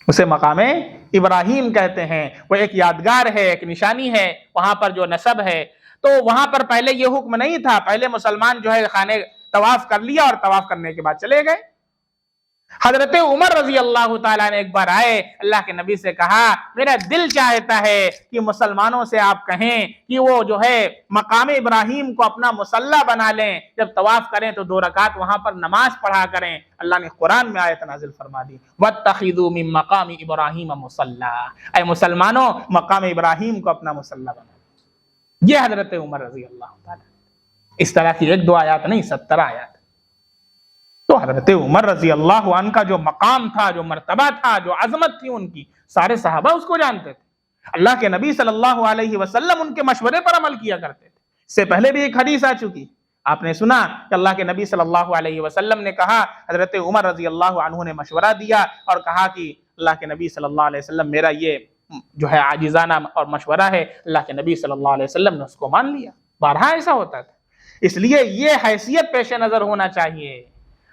اسے مقام ابراہیم کہتے ہیں. وہ ایک یادگار ہے، ایک نشانی ہے وہاں پر جو نسب ہے. تو وہاں پر پہلے یہ حکم نہیں تھا، پہلے مسلمان جو ہے خانے طواف کر لیا اور طواف کرنے کے بعد چلے گئے. حضرت عمر رضی اللہ تعالیٰ نے ایک بار آئے، اللہ کے نبی سے کہا میرا دل چاہتا ہے کہ مسلمانوں سے آپ کہیں کہ وہ جو ہے مقام ابراہیم کو اپنا مصلی بنا لیں، جب طواف کریں تو 2 رکعت وہاں پر نماز پڑھا کریں. اللہ نے قرآن میں آیت نازل فرما دی وَاتَّخِذُوا مِن مَّقَامِ إِبْرَاهِيمَ مُصَلًّى، اے مسلمانوں مقام ابراہیم کو اپنا مصلی بنا. یہ حضرت عمر رضی اللہ تعالیٰ، اس طرح کی 1-2 آیات نہیں، 70 آیات. تو حضرت عمر رضی اللہ عنہ کا جو مقام تھا، جو مرتبہ تھا، جو عظمت تھی ان کی، سارے صحابہ اس کو جانتے تھے. اللہ کے نبی صلی اللہ علیہ وسلم ان کے مشورے پر عمل کیا کرتے تھے. اس سے پہلے بھی ایک حدیث آ چکی، آپ نے سنا کہ اللہ کے نبی صلی اللہ علیہ وسلم نے کہا، حضرت عمر رضی اللہ عنہ نے مشورہ دیا اور کہا کہ اللہ کے نبی صلی اللہ علیہ وسلم میرا یہ جو ہے عاجزانہ اور مشورہ ہے. اللہ کے نبی صلی اللہ علیہ وسلم نے اس کو مان لیا. بارہا ایسا ہوتا تھا. اس لیے یہ حیثیت پیش نظر ہونا چاہیے.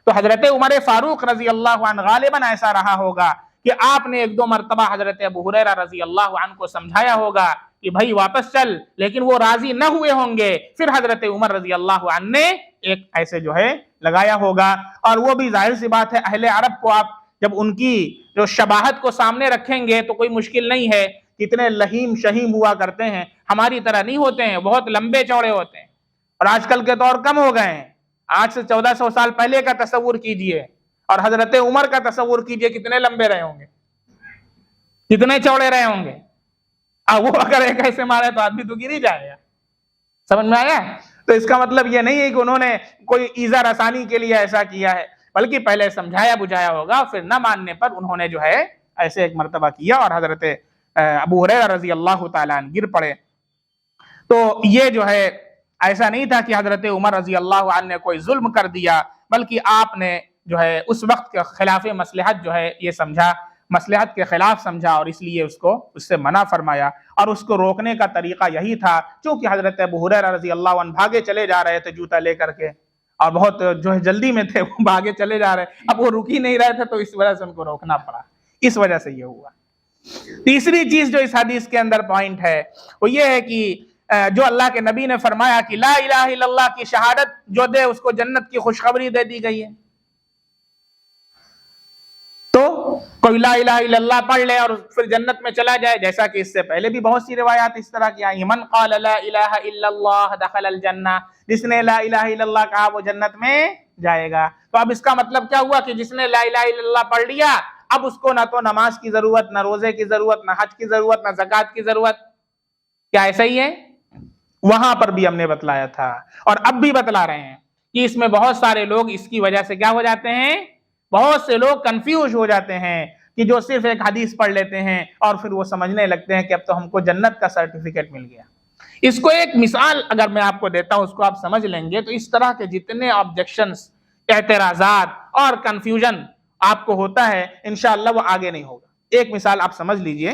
تو حضرت عمر فاروق رضی اللہ عنہ غالباً ایسا رہا ہوگا کہ آپ نے 1-2 مرتبہ حضرت ابو ہریرہ رضی اللہ عنہ کو سمجھایا ہوگا کہ بھائی واپس چل، لیکن وہ راضی نہ ہوئے ہوں گے. پھر حضرت عمر رضی اللہ عنہ نے ایک ایسے جو ہے لگایا ہوگا. اور وہ بھی ظاہر سی بات ہے، اہل عرب کو آپ جب ان کی جو شباہت کو سامنے رکھیں گے تو کوئی مشکل نہیں ہے. کتنے لہیم شہیم ہوا کرتے ہیں، ہماری طرح نہیں ہوتے ہیں، بہت لمبے چوڑے ہوتے ہیں. اور آج کل کے طور کم ہو گئے ہیں. آج سے 1400 سال پہلے کا تصور کیجئے اور حضرت عمر کا تصور کیجئے، کتنے لمبے رہے ہوں گے، کتنے چوڑے رہے ہوں گے. وہ اگر ایک ایسے مارے تو آدمی تو گر ہی جائے گا. سمجھ میں آیا؟ تو اس کا مطلب یہ نہیں ہے کہ انہوں نے کوئی ایذا رسانی کے لیے ایسا کیا ہے، بلکہ پہلے سمجھایا بجھایا ہوگا، پھر نہ ماننے پر انہوں نے جو ہے ایسے ایک مرتبہ کیا اور حضرت ابو ہریرہ رضی اللہ تعالیٰ عنہ گر پڑے. تو یہ جو ہے ایسا نہیں تھا کہ حضرت عمر رضی اللہ عنہ نے کوئی ظلم کر دیا، بلکہ آپ نے جو ہے اس وقت کے خلاف مصلحت جو ہے یہ سمجھا، مصلحت کے خلاف سمجھا، اور اس لیے اس کو اس سے منع فرمایا. اور اس کو روکنے کا طریقہ یہی تھا، چونکہ حضرت ابو ہریرہ رضی اللہ عنہ بھاگے چلے جا رہے تھے جوتا لے کر کے، اور بہت جو ہے جلدی میں تھے، وہ بھاگے چلے جا رہے، اب وہ رک ہی نہیں رہے تھے، تو اس وجہ سے ان کو روکنا پڑا. اس وجہ سے یہ ہوا. تیسری چیز جو اس حدیث کے اندر پوائنٹ ہے وہ یہ ہے کہ جو اللہ کے نبی نے فرمایا کہ لا الہ الا اللہ کی شہادت جو دے اس کو جنت کی خوشخبری دے دی گئی ہے. تو کوئی لا الہ الا اللہ پڑھ لے اور پھر جنت میں چلا جائے، جیسا کہ اس سے پہلے بھی بہت سی روایات اس طرح کی آئی. من قال لا الہ الا اللہ دخل الجنہ، جس نے لا الہ الا اللہ کہا وہ جنت میں جائے گا. تو اب اس کا مطلب کیا ہوا کہ جس نے لا الہ الا اللہ پڑھ لیا، اب اس کو نہ تو نماز کی ضرورت، نہ روزے کی ضرورت، نہ حج کی ضرورت، نہ زکوٰۃ کی ضرورت. کیا ایسا ہی ہے؟ وہاں پر بھی ہم نے بتلایا تھا اور اب بھی بتلا رہے ہیں کہ اس میں بہت سارے لوگ اس کی وجہ سے کیا ہو جاتے ہیں، بہت سے لوگ کنفیوز ہو جاتے ہیں کہ جو صرف ایک حدیث پڑھ لیتے ہیں اور پھر وہ سمجھنے لگتے ہیں کہ اب تو ہم کو جنت کا سرٹیفکیٹ مل گیا. اس کو ایک مثال اگر میں آپ کو دیتا ہوں، اس کو آپ سمجھ لیں گے تو اس طرح کے جتنے آبجیکشنز، اعتراضات اور کنفیوژن آپ کو ہوتا ہے انشاءاللہ وہ آگے نہیں ہوگا. ایک مثال آپ سمجھ لیجئے،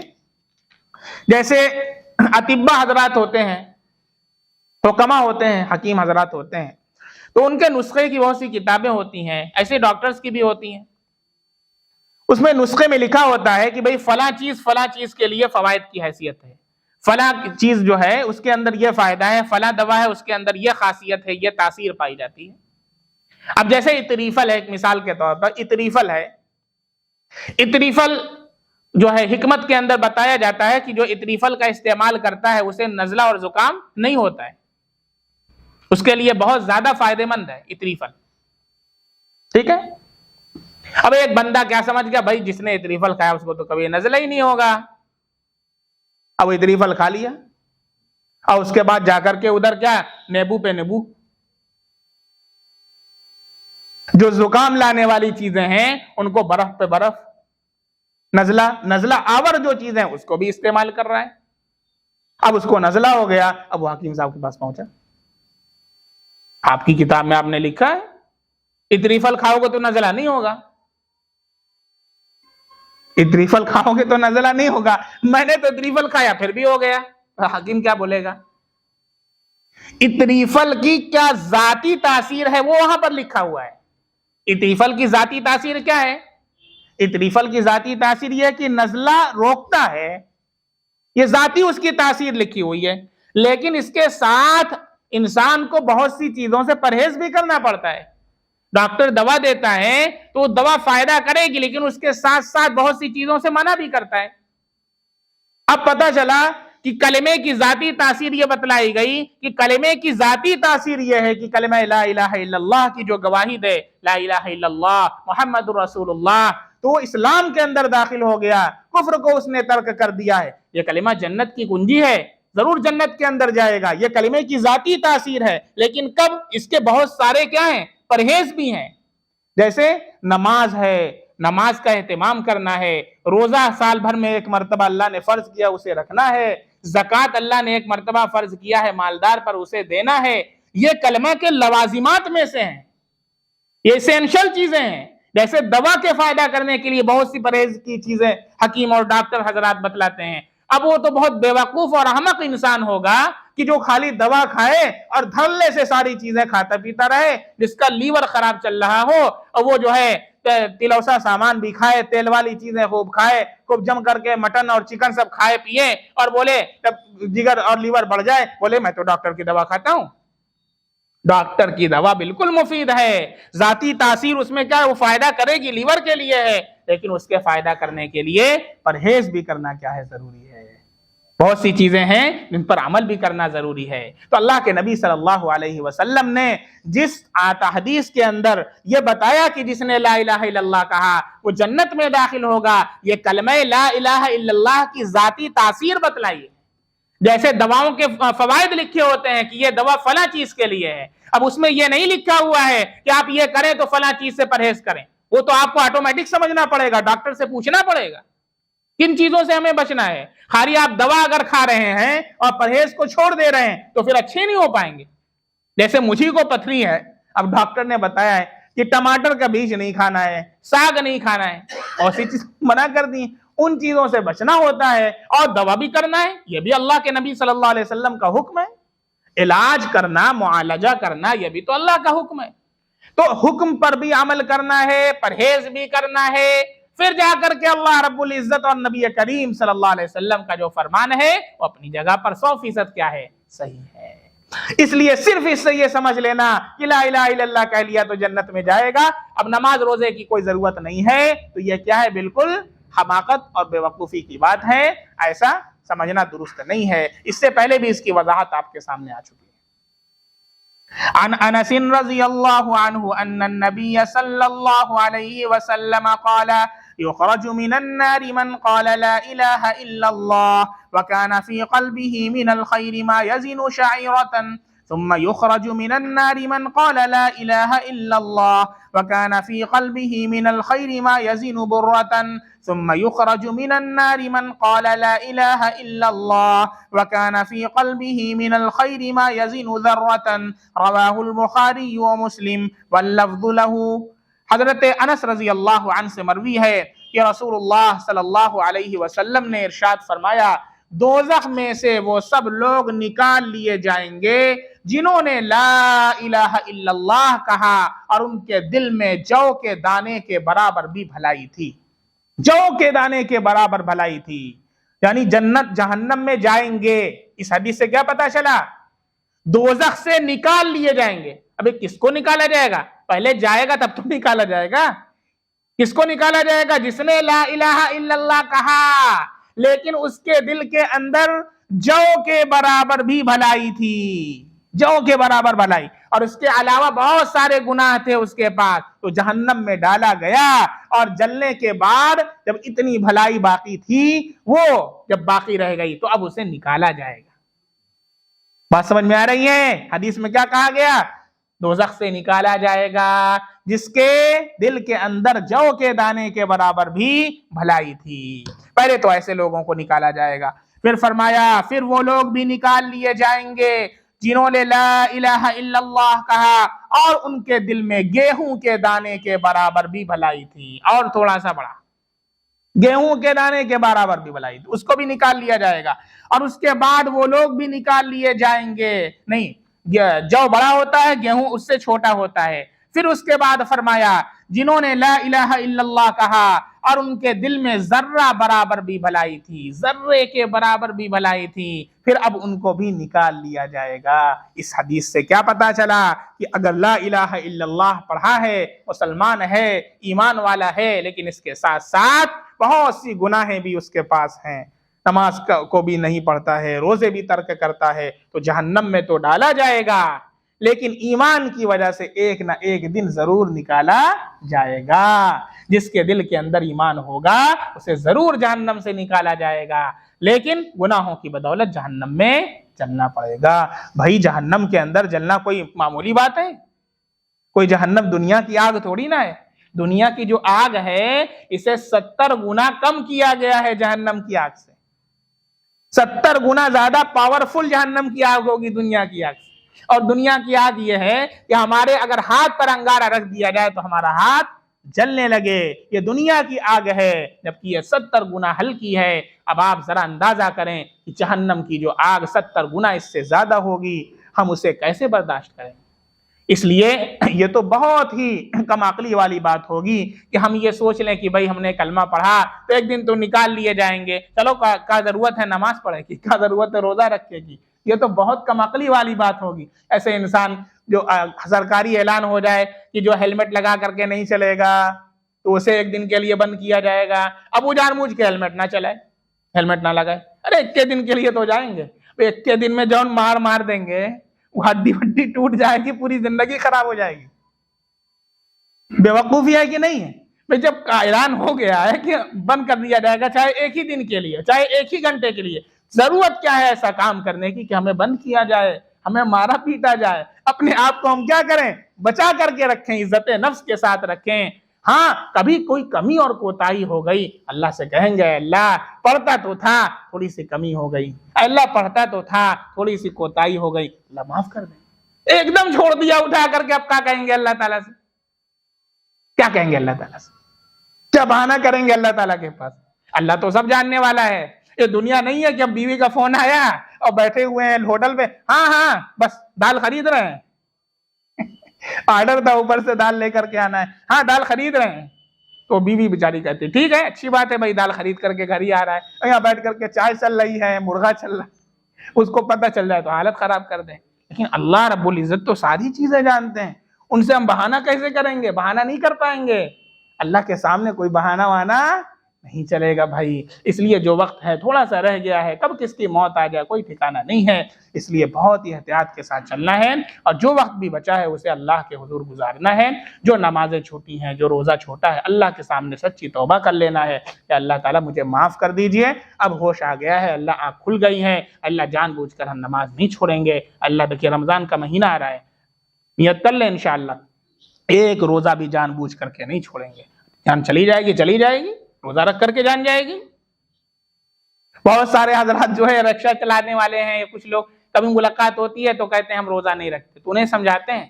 جیسے اطباء حضرات ہوتے ہیں، حکما ہوتے ہیں، حکیم حضرات ہوتے ہیں، تو ان کے نسخے کی بہت سی کتابیں ہوتی ہیں، ایسے ڈاکٹرز کی بھی ہوتی ہیں. اس میں نسخے میں لکھا ہوتا ہے کہ بھئی فلاں چیز کے لیے فوائد کی حیثیت ہے، فلاں چیز جو ہے اس کے اندر یہ فائدہ ہے، فلاں دوا ہے اس کے اندر یہ خاصیت ہے، یہ تاثیر پائی جاتی ہے. اب جیسے اتریفل ہے، ایک مثال کے طور پر اتریفل ہے. اتریفل جو ہے حکمت کے اندر بتایا جاتا ہے کہ جو اتریفل کا استعمال کرتا ہے اسے نزلہ اور زکام نہیں ہوتا ہے، اس کے لیے بہت زیادہ فائدہ مند ہے اتریفل. ٹھیک ہے؟ اب ایک بندہ کیا سمجھ گیا، بھائی جس نے اتریفل کھایا اس کو تو کبھی نزلہ ہی نہیں ہوگا. اب اتریفل کھا لیا اور اس کے بعد جا کر کے ادھر کیا، نیبو پہ نیبو، جو زکام لانے والی چیزیں ہیں ان کو برف پہ برف، نزلہ آور جو چیزیں اس کو بھی استعمال کر رہا ہے. اب اس کو نزلہ ہو گیا، اب وہ حکیم صاحب کے پاس پہنچا. آپ کی کتاب میں آپ نے لکھا ہے اتریفل کھاؤ گے تو نزلہ نہیں ہوگا، اتریفل کھاؤ گے تو نزلہ نہیں ہوگا. میں نے تو اتریفل کھایا پھر بھی ہو گیا. حکیم کیا بولے گا؟ اتریفل کی کیا ذاتی تاثیر ہے وہ وہاں پر لکھا ہوا ہے. اتریفل کی ذاتی تاثیر کیا ہے؟ تریفل کی ذاتی تاثیر یہ ہے کہ نزلہ روکتا ہے، یہ ذاتی اس کی تاثیر لکھی ہوئی ہے، لیکن اس کے ساتھ انسان کو بہت سی چیزوں سے پرہیز بھی کرنا پڑتا ہے۔ ڈاکٹر دوا دیتا ہے تو وہ دوا فائدہ کرے گی، لیکن اس کے ساتھ ساتھ بہت سی چیزوں سے منع بھی کرتا ہے۔ اب پتہ چلا کہ کلمے کی ذاتی تاثیر یہ بتلائی گئی کہ کلمے کی ذاتی تاثیر یہ ہے کہ کلمہ لا الہ الا اللہ کی جو گواہی دے، لا الہ الا اللہ محمد رسول اللہ، تو وہ اسلام کے اندر داخل ہو گیا، کفر کو اس نے ترک کر دیا ہے۔ یہ کلمہ جنت کی کنجی ہے، ضرور جنت کے اندر جائے گا، یہ کلمے کی ذاتی تاثیر ہے، لیکن کب؟ اس کے بہت سارے کیا ہیں؟ پرہیز بھی ہیں۔ جیسے نماز ہے، نماز کا اہتمام کرنا ہے، روزہ سال بھر میں ایک مرتبہ اللہ نے فرض کیا اسے رکھنا ہے، زکوٰۃ اللہ نے ایک مرتبہ فرض کیا ہے مالدار پر اسے دینا ہے، یہ کلمہ کے لوازمات میں سے ہیں، یہ اسینشل چیزیں ہیں۔ جیسے دوا کے فائدہ کرنے کے لیے بہت سی پرہیز کی چیزیں حکیم اور ڈاکٹر حضرات بتلاتے ہیں۔ اب وہ تو بہت بے وقوف اور احمق انسان ہوگا کہ جو خالی دوا کھائے اور دھڑلے سے ساری چیزیں کھاتا پیتا رہے، جس کا لیور خراب چل رہا ہو، اور وہ جو ہے تلوسا سامان بھی کھائے، تیل والی چیزیں خوب کھائے، خوب جم کر کے مٹن اور چکن سب کھائے پیے، اور بولے جب جگر اور لیور بڑھ جائے بولے میں تو ڈاکٹر کی دوا کھاتا ہوں۔ ڈاکٹر کی دوا بالکل مفید ہے، ذاتی تاثیر اس میں کیا ہے؟ وہ فائدہ کرے گی، لیور کے لیے ہے، لیکن اس کے فائدہ کرنے کے لیے پرہیز بھی کرنا کیا ہے؟ ضروری ہے۔ بہت سی چیزیں ہیں جن پر عمل بھی کرنا ضروری ہے۔ تو اللہ کے نبی صلی اللہ علیہ وسلم نے جس حدیث کے اندر یہ بتایا کہ جس نے لا الہ الا اللہ کہا وہ جنت میں داخل ہوگا، یہ کلمہ لا الہ الا اللہ کی ذاتی تاثیر بتلائی ہے۔ جیسے دواؤں کے فوائد لکھے ہوتے ہیں کہ یہ دوا فلاں چیز کے لیے ہے، اب اس میں یہ نہیں لکھا ہوا ہے کہ آپ یہ کریں تو فلاں چیز سے پرہیز کریں، وہ تو آپ کو آٹومیٹک سمجھنا پڑے گا، ڈاکٹر سے پوچھنا پڑے گا کن چیزوں سے ہمیں بچنا ہے۔ خالی آپ دوا اگر کھا رہے ہیں اور پرہیز کو چھوڑ دے رہے ہیں تو پھر اچھے نہیں ہو پائیں گے۔ جیسے مجھے کو پتھری ہے، اب ڈاکٹر نے بتایا ہے کہ ٹماٹر کا بیج نہیں کھانا ہے، ساگ نہیں کھانا ہے، اور سی چیز منع کر دی، ان چیزوں سے بچنا ہوتا ہے، اور دوا بھی کرنا ہے، یہ بھی اللہ کے نبی صلی اللہ علیہ وسلم کا حکم ہے۔ علاج کرنا، معالجہ کرنا، یہ بھی تو اللہ کا حکم ہے۔ تو حکم پر بھی عمل کرنا ہے، پرہیز بھی کرنا ہے، پھر جا کر کے اللہ رب العزت اور نبی کریم صلی اللہ علیہ وسلم کا جو فرمان ہے وہ اپنی جگہ پر 100% کیا ہے؟ صحیح ہے۔ اس لیے صرف اس سے یہ سمجھ لینا کہ لا الہ الا اللہ کہہ لیا تو جنت میں جائے گا، اب نماز روزے کی کوئی ضرورت نہیں ہے، تو یہ کیا ہے؟ بالکل حماقت اور بے وقوفی کی بات ہے، ایسا سمجھنا درست نہیں ہے۔ اس سے پہلے بھی اس کی وضاحت آپ کے سامنے آ چکی ہے۔ عن انس رضی اللہ عنہ ان النبی صلی اللہ علیہ وسلم قال يخرج من النار من قال لا الہ الا اللہ وكان في قلبه من الخير ما يزن شعيرة ثم يخرج من النار من قال لا الہ الا اللہ وكان في قلبه من الخير ما يزن برة ثم يخرج من النار من قال لا الہ الا اللہ وكان في قلبه من الخير ما يزن ذرة رواه البخاری ومسلم واللفظ له۔ حضرت انس رضی اللہ عنہ سے مروی ہے کہ رسول اللہ صلی اللہ علیہ وسلم نے ارشاد فرمایا دوزخ میں سے وہ سب لوگ نکال لیے جائیں گے جنہوں نے لا الہ الا اللہ کہا اور ان کے دل میں جو کے دانے کے برابر بھی بھلائی تھی، جو کے دانے کے برابر بھلائی تھی، یعنی جنت جہنم میں جائیں گے۔ اس حدیث سے کیا پتا چلا؟ دوزخ سے نکال لیے جائیں گے۔ ابھی کس کو نکالا جائے گا؟ پہلے جائے گا تب تو نکالا جائے گا۔ کس کو نکالا جائے گا؟ جس نے لا الہ الا اللہ کہا لیکن اس کے دل کے اندر جو کے برابر بھی بھلائی تھی، جو کے برابر بھلائی، اور اس کے علاوہ بہت سارے گناہ تھے اس کے پاس، تو جہنم میں ڈالا گیا، اور جلنے کے بعد جب اتنی بھلائی باقی تھی وہ جب باقی رہ گئی تو اب اسے نکالا جائے گا۔ بات سمجھ میں آ رہی ہے؟ حدیث میں کیا کہا گیا؟ دوزخ سے نکالا جائے گا جس کے دل کے اندر جو کے دانے کے برابر بھی بھلائی تھی۔ پہلے تو ایسے لوگوں کو نکالا جائے گا، پھر فرمایا پھر وہ لوگ بھی نکال لیے جائیں گے جنہوں نے لا الہ الا اللہ کہا اور ان کے دل میں گیہوں کے دانے کے برابر بھی بھلائی تھی، اور تھوڑا سا بڑا، گیہوں کے دانے کے برابر بھی بھلائی تھی، اس کو بھی نکال لیا جائے گا۔ اور اس کے بعد وہ لوگ بھی نکال لیے جائیں گے، نہیں جو بڑا ہوتا ہے گیہوں اس سے چھوٹا ہوتا ہے۔ پھر اس کے بعد فرمایا جنہوں نے لا الہ الا اللہ کہا اور ان کے دل میں ذرہ برابر بھی بھلائی تھی، ذرے کے برابر بھی بھلائی تھی، پھر اب ان کو بھی نکال لیا جائے گا۔ اس حدیث سے کیا پتا چلا کہ اگر لا الہ الا اللہ پڑھا ہے، مسلمان ہے، ایمان والا ہے، لیکن اس کے ساتھ ساتھ بہت سی گناہیں بھی اس کے پاس ہیں، نماز کو بھی نہیں پڑھتا ہے، روزے بھی ترک کرتا ہے، تو جہنم میں تو ڈالا جائے گا، لیکن ایمان کی وجہ سے ایک نہ ایک دن ضرور نکالا جائے گا۔ جس کے دل کے اندر ایمان ہوگا اسے ضرور جہنم سے نکالا جائے گا، لیکن گناہوں کی بدولت جہنم میں جلنا پڑے گا۔ بھائی جہنم کے اندر جلنا کوئی معمولی بات ہے؟ کوئی جہنم دنیا کی آگ تھوڑی نہ ہے۔ دنیا کی جو آگ ہے اسے 70 گنا کم کیا گیا ہے جہنم کی آگ سے، 70 گنا زیادہ پاورفل جہنم کی آگ ہوگی دنیا کی آگ سے۔ اور دنیا کی آگ یہ ہے کہ ہمارے اگر ہاتھ پر انگارہ رکھ دیا جائے تو ہمارا ہاتھ جلنے لگے، یہ دنیا کی آگ ہے، جبکہ یہ 70 گنا ہلکی ہے۔ اب آپ ذرا اندازہ کریں کہ جہنم کی جو آگ 70 گنا اس سے زیادہ ہوگی، ہم اسے کیسے برداشت کریں؟ اس لیے یہ تو بہت ہی کم عقلی والی بات ہوگی کہ ہم یہ سوچ لیں کہ بھائی ہم نے کلمہ پڑھا تو ایک دن تو نکال لیے جائیں گے، چلو کیا ضرورت ہے نماز پڑھے کی، کیا ضرورت ہے روزہ رکھے کی، یہ تو بہت کم عقلی والی بات ہوگی۔ ایسے انسان جو سرکاری اعلان ہو جائے کہ جو ہیلمٹ لگا کر کے نہیں چلے گا تو اسے ایک دن کے لیے بند کیا جائے گا، اب وہ جان بوجھ کے ہیلمٹ نہ چلائے، ہیلمٹ نہ لگائے، ارے ایک کے دن کے لیے تو جائیں گے، ایک کے دن میں جون مار دیں گے، وہ ہڈی ٹوٹ جائے گی، پوری زندگی خراب ہو جائے گی۔ بے وقوفی ہے کہ نہیں ہے؟ بھئی جب اعلان ہو گیا ہے کہ بند کر دیا جائے گا، چاہے ایک ہی دن کے لیے، چاہے ایک ہی گھنٹے کے لیے، ضرورت کیا ہے ایسا کام کرنے کی کہ ہمیں بند کیا جائے، ہمیں مارا پیٹا جائے؟ اپنے آپ کو ہم کیا کریں؟ بچا کر کے رکھیں، عزت نفس کے ساتھ رکھیں۔ ہاں کبھی کوئی کمی اور کوتاہی ہو گئی، اللہ سے کہیں گے اللہ پڑھتا تو تھا، تھوڑی سی کمی ہو گئی، اللہ پڑھتا تو تھا، تھوڑی سی کوتاہی ہو گئی، اللہ معاف کر دیں۔ ایک دم چھوڑ دیا اٹھا کر کے، اب کیا کہیں گے اللہ تعالیٰ سے؟ کیا کہیں گے اللہ تعالیٰ سے؟ کیا بہانہ کریں گے اللہ تعالیٰ کے پاس؟ اللہ تو سب جاننے والا ہے۔ یہ دنیا نہیں ہے کہ اب بیوی کا فون آیا اور بیٹھے ہوئے ہیں ہوٹل پہ، ہاں بس دال خرید رہے ہیں، آرڈر تھا اوپر سے دال لے کر کے آنا ہے، ہاں دال خرید رہے ہیں، تو بیوی بیچاری کہتی ٹھیک ہے اچھی بات ہے بھائی، دال خرید کر کے گھر ہی آ رہا ہے، یہاں بیٹھ کر کے چائے چل رہی ہے، مرغا چل رہا ہے، اس کو پتہ چل جائے تو حالت خراب کر دیں۔ لیکن اللہ رب العزت تو ساری چیزیں جانتے ہیں، ان سے ہم بہانہ کیسے کریں گے؟ بہانہ نہیں کر پائیں گے، اللہ کے سامنے کوئی بہانہ وانا نہیں چلے گا بھائی۔ اس لیے جو وقت ہے تھوڑا سا رہ گیا ہے، کب کس کی موت آ جائے کوئی ٹھکانہ نہیں ہے، اس لیے بہت ہی احتیاط کے ساتھ چلنا ہے، اور جو وقت بھی بچا ہے اسے اللہ کے حضور گزارنا ہے۔ جو نمازیں چھوٹی ہیں، جو روزہ چھوٹا ہے، اللہ کے سامنے سچی توبہ کر لینا ہے کہ اللہ تعالیٰ مجھے معاف کر دیجئے، اب ہوش آ گیا ہے، اللہ آنکھ کھل گئی ہے، اللہ جان بوجھ کر ہم نماز نہیں چھوڑیں گے۔ اللہ دیکھیے رمضان کا مہینہ آ رہا ہے، نیت کر لیں انشاءاللہ ایک روزہ بھی جان بوجھ کر کے نہیں چھوڑیں گے۔ جان چلی جائے گی چلی جائے گی، روزہ رکھ کر کے جان جائے گی۔ بہت سارے حضرات جو ہے رکشہ چلانے والے ہیں، کچھ لوگ کبھی ملاقات ہوتی ہے تو کہتے ہیں ہم روزہ نہیں رکھتے، تو انہیں سمجھاتے ہیں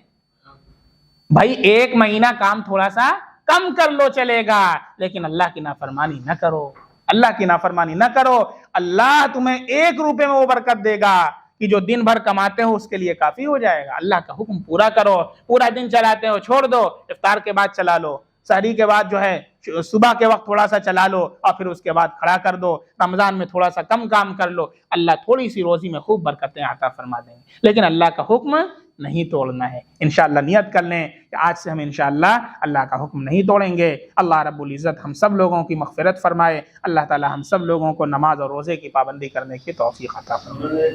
بھائی ایک مہینہ کام تھوڑا سا کم کر لو چلے گا، لیکن اللہ کی نافرمانی نہ کرو، اللہ کی نافرمانی نہ کرو، اللہ تمہیں 1 روپے میں وہ برکت دے گا کہ جو دن بھر کماتے ہو اس کے لیے کافی ہو جائے گا۔ اللہ کا حکم پورا کرو، پورا دن چلاتے ہو چھوڑ دو، افطار کے بعد چلا لو، سحری کے بعد جو ہے صبح کے وقت تھوڑا سا چلا لو، اور پھر اس کے بعد کھڑا کر دو، رمضان میں تھوڑا سا کم کام کر لو، اللہ تھوڑی سی روزی میں خوب برکتیں عطا فرما دیں گے، لیکن اللہ کا حکم نہیں توڑنا ہے۔ انشاءاللہ نیت کر لیں کہ آج سے ہم انشاءاللہ اللہ کا حکم نہیں توڑیں گے۔ اللہ رب العزت ہم سب لوگوں کی مغفرت فرمائے، اللہ تعالی ہم سب لوگوں کو نماز اور روزے کی پابندی کرنے کی توفیق عطا فرمائے۔